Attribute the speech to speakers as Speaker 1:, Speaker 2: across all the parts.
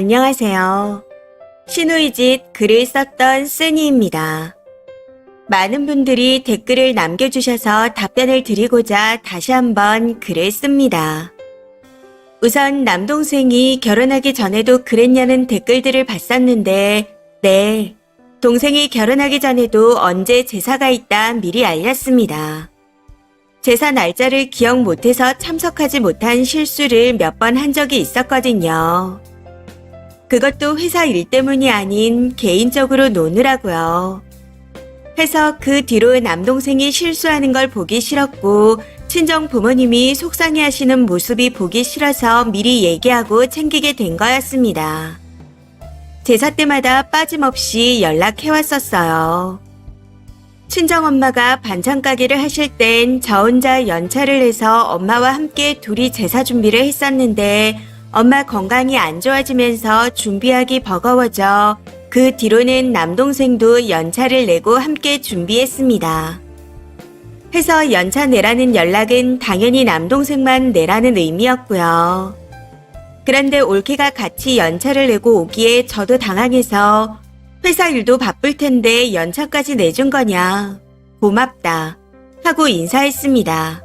Speaker 1: 안녕하세요. 시누이짓 글을 썼던 쓰니입니다. 많은 분들이 댓글을 남겨주셔서 답변을 드리고자 다시 한번 글을 씁니다. 우선 남동생이 결혼하기 전에도 그랬냐는 댓글들을 봤었는데 네, 동생이 결혼하기 전에도 언제 제사가 있다 미리 알렸습니다. 제사 날짜를 기억 못해서 참석하지 못한 실수를 몇 번 한 적이 있었거든요. 그것도 회사 일 때문이 아닌 개인적으로 노느라고요. 해서 그 뒤로 남동생이 실수하는 걸 보기 싫었고 친정 부모님이 속상해하시는 모습이 보기 싫어서 미리 얘기하고 챙기게 된 거였습니다. 제사 때마다 빠짐없이 연락해왔었어요. 친정엄마가 반찬 가게를 하실 땐 저 혼자 연차를 해서 엄마와 함께 둘이 제사 준비를 했었는데 엄마 건강이 안 좋아지면서 준비하기 버거워져 그 뒤로는 남동생도 연차를 내고 함께 준비했습니다. 해서 연차 내라는 연락은 당연히 남동생만 내라는 의미였고요. 그런데 올케가 같이 연차를 내고 오기에 저도 당황해서 회사 일도 바쁠 텐데 연차까지 내준 거냐. 고맙다. 하고 인사했습니다.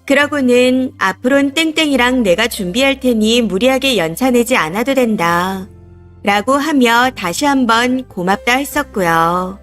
Speaker 1: 그러고는 앞으론 땡땡이랑 내가 준비할 테니 무리하게 연차 내지 않아도 된다. 라고 하며 다시 한번 고맙다 했었고요.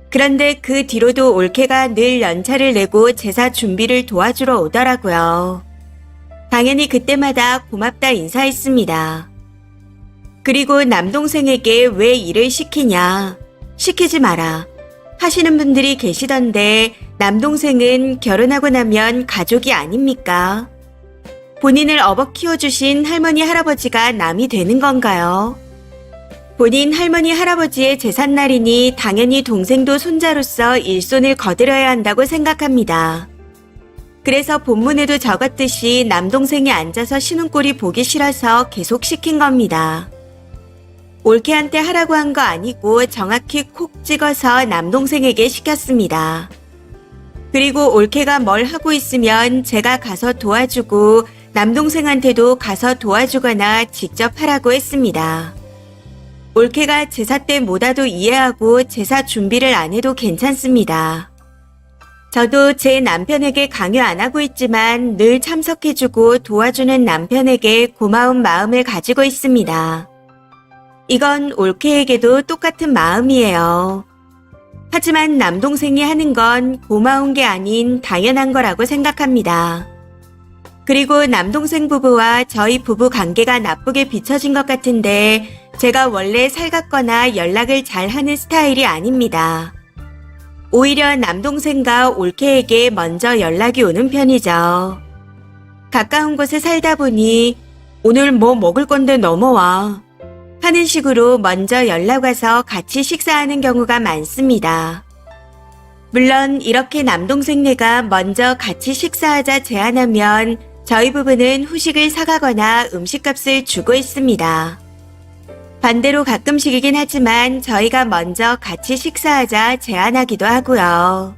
Speaker 1: 그런데 그 뒤로도 올케가 늘 연차를 내고 제사 준비를 도와주러 오더라고요. 당연히 그때마다 고맙다 인사했습니다. 그리고 남동생에게 왜 일을 시키냐. 시키지 마라. 하시는 분들이 계시던데 남동생은 결혼하고 나면 가족이 아닙니까? 본인을 업어 키워주신 할머니 할아버지가 남이 되는 건가요? 본인 할머니 할아버지의 제삿날이니 당연히 동생도 손자로서 일손을 거들어야 한다고 생각합니다. 그래서 본문에도 적었듯이 남동생이 앉아서 쉬는 꼴이 보기 싫어서 계속 시킨 겁니다. 올케한테 하라고 한 거 아니고 정확히 콕 찍어서 남동생에게 시켰습니다. 그리고 올케가 뭘 하고 있으면 제가 가서 도와주고 남동생한테도 가서 도와주거나 직접 하라고 했습니다. 올케가 제사 때 못 와도 이해하고 제사 준비를 안 해도 괜찮습니다. 저도 제 남편에게 강요 안 하고 있지만 늘 참석해주고 도와주는 남편에게 고마운 마음을 가지고 있습니다. 이건 올케에게도 똑같은 마음이에요. 하지만 남동생이 하는 건 고마운 게 아닌 당연한 거라고 생각합니다. 그리고 남동생 부부와 저희 부부 관계가 나쁘게 비춰진 것 같은데 제가 원래 살갑거나 연락을 잘 하는 스타일이 아닙니다. 오히려 남동생과 올케에게 먼저 연락이 오는 편이죠. 가까운 곳에 살다 보니 오늘 뭐 먹을 건데 넘어와 하는 식으로 먼저 연락 와서 같이 식사하는 경우가 많습니다. 물론 이렇게 남동생네가 먼저 같이 식사하자 제안하면 저희 부부는 후식을 사가거나 음식값을 주고 있습니다. 반대로 가끔씩이긴 하지만 저희가 먼저 같이 식사하자 제안하기도 하고요.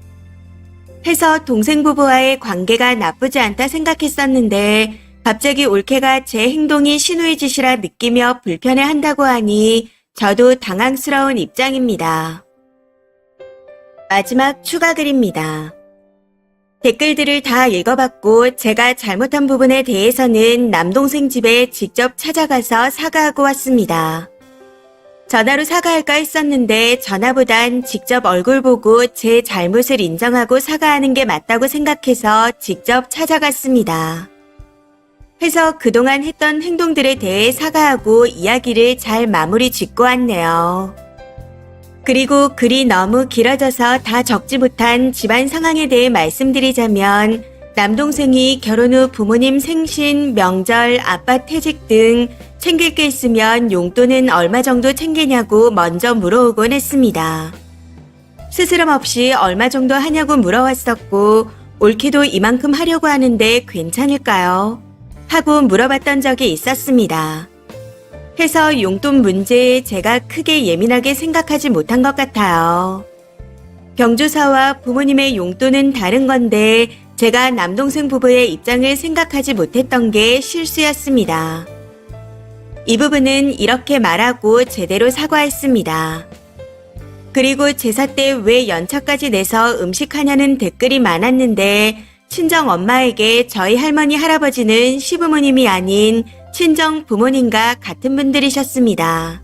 Speaker 1: 해서 동생 부부와의 관계가 나쁘지 않다 생각했었는데 갑자기 올케가 제 행동이 시누이 짓이라 느끼며 불편해한다고 하니 저도 당황스러운 입장입니다. 마지막 추가 글입니다. 댓글들을 다 읽어봤고 제가 잘못한 부분에 대해서는 남동생 집에 직접 찾아가서 사과하고 왔습니다. 전화로 사과할까 했었는데 전화보단 직접 얼굴 보고 제 잘못을 인정하고 사과하는 게 맞다고 생각해서 직접 찾아갔습니다. 해서 그동안 했던 행동들에 대해 사과하고 이야기를 잘 마무리 짓고 왔네요. 그리고 글이 너무 길어져서 다 적지 못한 집안 상황에 대해 말씀드리자면 남동생이 결혼 후 부모님 생신, 명절, 아빠 퇴직 등 챙길 게 있으면 용돈은 얼마 정도 챙기냐고 먼저 물어오곤 했습니다. 스스럼 없이 얼마 정도 하냐고 물어왔었고 올케도 이만큼 하려고 하는데 괜찮을까요? 하고 물어봤던 적이 있었습니다. 해서 용돈 문제에 제가 크게 예민하게 생각하지 못한 것 같아요. 경조사와 부모님의 용돈은 다른 건데 제가 남동생 부부의 입장을 생각하지 못했던 게 실수였습니다. 이 부분은 이렇게 말하고 제대로 사과했습니다. 그리고 제사 때 왜 연차까지 내서 음식하냐는 댓글이 많았는데 친정 엄마에게 저희 할머니 할아버지는 시부모님이 아닌 친정 부모님과 같은 분들이셨습니다.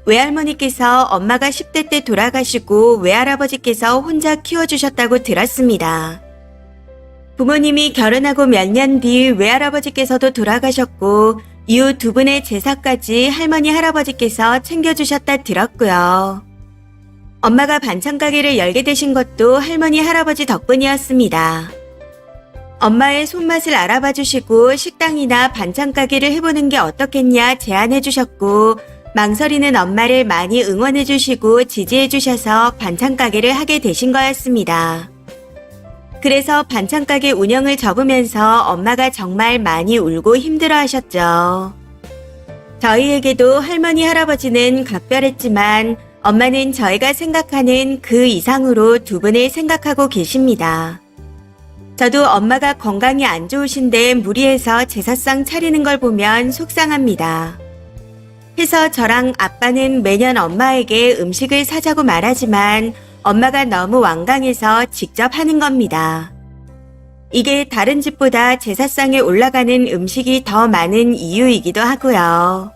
Speaker 1: 외할머니께서 엄마가 10대 때 돌아가시고 외할아버지께서 혼자 키워주셨다고 들었습니다. 부모님이 결혼하고 몇 년 뒤 외할아버지께서도 돌아가셨고 이후 두 분의 제사까지 할머니 할아버지께서 챙겨주셨다 들었고요. 엄마가 반찬 가게를 열게 되신 것도 할머니 할아버지 덕분이었습니다. 엄마의 손맛을 알아봐 주시고 식당이나 반찬 가게를 해보는 게 어떻겠냐 제안해 주셨고 망설이는 엄마를 많이 응원해 주시고 지지해 주셔서 반찬 가게를 하게 되신 거였습니다. 그래서 반찬 가게 운영을 접으면서 엄마가 정말 많이 울고 힘들어 하셨죠. 저희에게도 할머니 할아버지는 각별했지만 엄마는 저희가 생각하는 그 이상으로 두 분을 생각하고 계십니다. 저도 엄마가 건강이 안 좋으신데 무리해서 제사상 차리는 걸 보면 속상합니다. 해서 저랑 아빠는 매년 엄마에게 음식을 사자고 말하지만 엄마가 너무 완강해서 직접 하는 겁니다. 이게 다른 집보다 제사상에 올라가는 음식이 더 많은 이유이기도 하고요.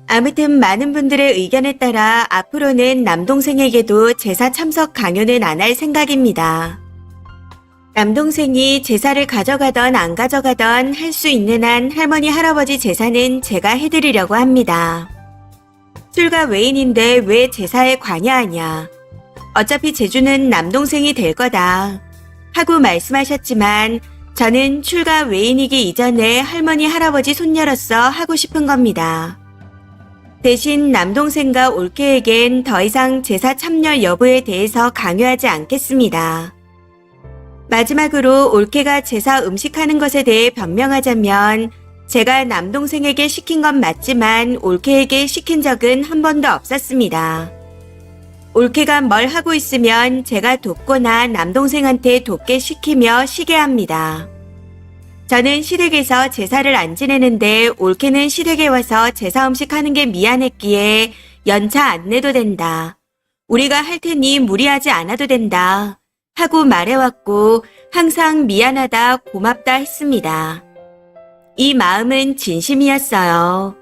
Speaker 1: 아무튼 많은 분들의 의견에 따라 앞으로는 남동생에게도 제사 참석 강요는 안 할 생각입니다. 남동생이 제사를 가져가던 안 가져가던 할 수 있는 한 할머니 할아버지 제사는 제가 해드리려고 합니다. 술과 외인인데 왜 제사에 관여하냐. 어차피 제주는 남동생이 될 거다. 하고 말씀하셨지만 저는 출가 외인이기 이전에 할머니 할아버지 손녀로서 하고 싶은 겁니다. 대신 남동생과 올케에겐 더 이상 제사 참여 여부에 대해서 강요하지 않겠습니다. 마지막으로 올케가 제사 음식하는 것에 대해 변명하자면 제가 남동생에게 시킨 건 맞지만 올케에게 시킨 적은 한 번도 없었습니다. 올케가 뭘 하고 있으면 제가 돕거나 남동생한테 돕게 시키며 쉬게 합니다. 저는 시댁에서 제사를 안 지내는데 올케는 시댁에 와서 제사 음식하는 게 미안했기에 연차 안 내도 된다. 우리가 할 테니 무리하지 않아도 된다. 하고 말해왔고 항상 미안하다 고맙다 했습니다. 이 마음은 진심이었어요.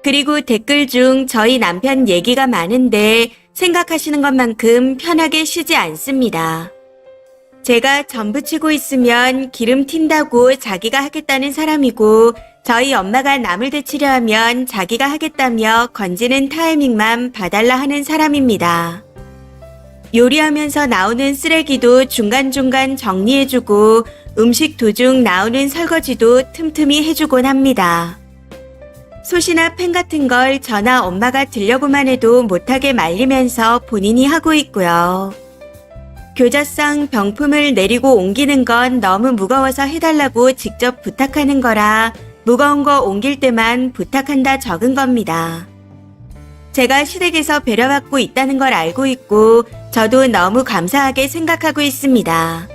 Speaker 1: 그리고 댓글 중 저희 남편 얘기가 많은데 생각하시는 것만큼 편하게 쉬지 않습니다. 제가 전 부치고 있으면 기름 튄다고 자기가 하겠다는 사람이고 저희 엄마가 남을 데치려 하면 자기가 하겠다며 건지는 타이밍만 봐달라 하는 사람입니다. 요리하면서 나오는 쓰레기도 중간중간 정리해주고 음식 도중 나오는 설거지도 틈틈이 해주곤 합니다. 솥이나 팬 같은 걸 저나 엄마가 들려고만 해도 못하게 말리면서 본인이 하고 있고요. 교자상 병품을 내리고 옮기는 건 너무 무거워서 해달라고 직접 부탁하는 거라 무거운 거 옮길 때만 부탁한다 적은 겁니다. 제가 시댁에서 배려받고 있다는 걸 알고 있고 저도 너무 감사하게 생각하고 있습니다.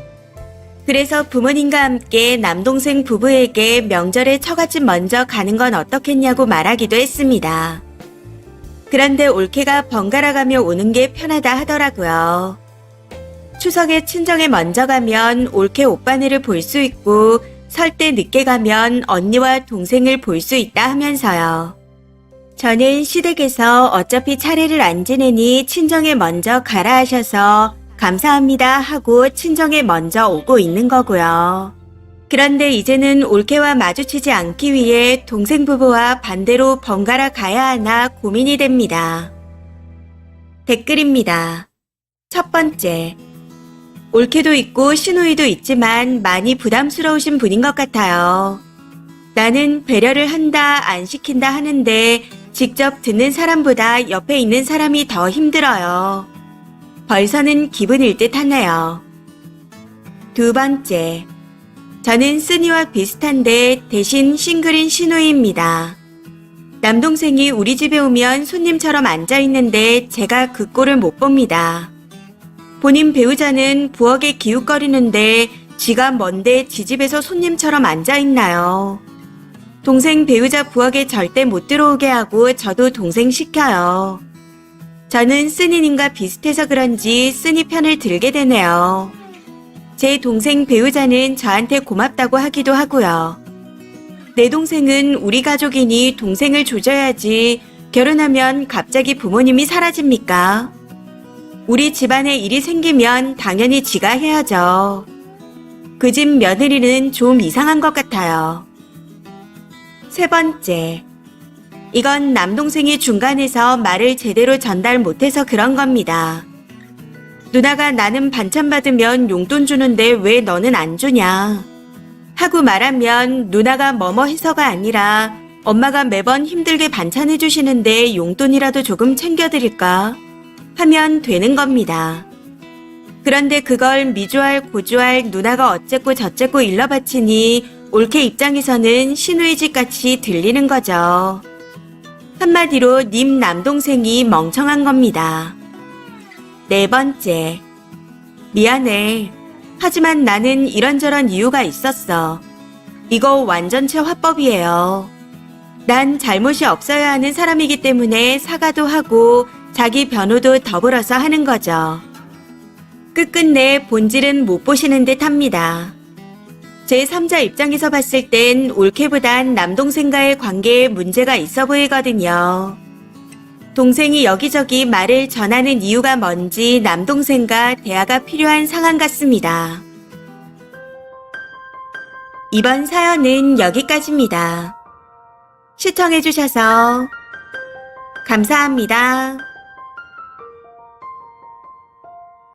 Speaker 1: 그래서 부모님과 함께 남동생 부부에게 명절에 처갓집 먼저 가는 건 어떻겠냐고 말하기도 했습니다. 그런데 올케가 번갈아 가며 오는 게 편하다 하더라고요. 추석에 친정에 먼저 가면 올케 오빠네를 볼 수 있고 설 때 늦게 가면 언니와 동생을 볼 수 있다 하면서요. 저는 시댁에서 어차피 차례를 안 지내니 친정에 먼저 가라 하셔서 감사합니다 하고 친정에 먼저 오고 있는 거고요. 그런데 이제는 올케와 마주치지 않기 위해 동생 부부와 반대로 번갈아 가야 하나 고민이 됩니다. 댓글입니다. 첫 번째. 올케도 있고 시누이도 있지만 많이 부담스러우신 분인 것 같아요. 나는 배려를 한다, 안 시킨다 하는데 직접 듣는 사람보다 옆에 있는 사람이 더 힘들어요. 벌서는 기분일 듯 하네요. 두 번째. 저는 쓰니와 비슷한데 대신 싱글인 시누이입니다. 남동생이 우리 집에 오면 손님처럼 앉아있는데 제가 그 꼴을 못 봅니다. 본인 배우자는 부엌에 기웃거리는데 지가 뭔데 지 집에서 손님처럼 앉아있나요? 동생 배우자 부엌에 절대 못 들어오게 하고 저도 동생 시켜요. 저는 쓰니님과 비슷해서 그런지 쓰니 편을 들게 되네요. 제 동생 배우자는 저한테 고맙다고 하기도 하고요. 내 동생은 우리 가족이니 동생을 조져야지 결혼하면 갑자기 부모님이 사라집니까? 우리 집안에 일이 생기면 당연히 지가 해야죠. 그 집 며느리는 좀 이상한 것 같아요. 세 번째. 이건 남동생이 중간에서 말을 제대로 전달 못해서 그런 겁니다. 누나가 나는 반찬 받으면 용돈 주는데 왜 너는 안 주냐? 하고 말하면 누나가 뭐뭐 해서가 아니라 엄마가 매번 힘들게 반찬 해주시는데 용돈이라도 조금 챙겨드릴까? 하면 되는 겁니다. 그런데 그걸 미주알 고주알 누나가 어쨌고 저쨌고 일러바치니 올케 입장에서는 시누이 집같이 들리는 거죠. 한마디로 님 남동생이 멍청한 겁니다. 네 번째. 미안해. 하지만 나는 이런저런 이유가 있었어. 이거 완전체 화법이에요. 난 잘못이 없어야 하는 사람이기 때문에 사과도 하고 자기 변호도 더불어서 하는 거죠. 끝끝내 본질은 못 보시는 듯 합니다. 제 3자 입장에서 봤을 땐 올케보단 남동생과의 관계에 문제가 있어 보이거든요. 동생이 여기저기 말을 전하는 이유가 뭔지 남동생과 대화가 필요한 상황 같습니다. 이번 사연은 여기까지입니다. 시청해주셔서 감사합니다.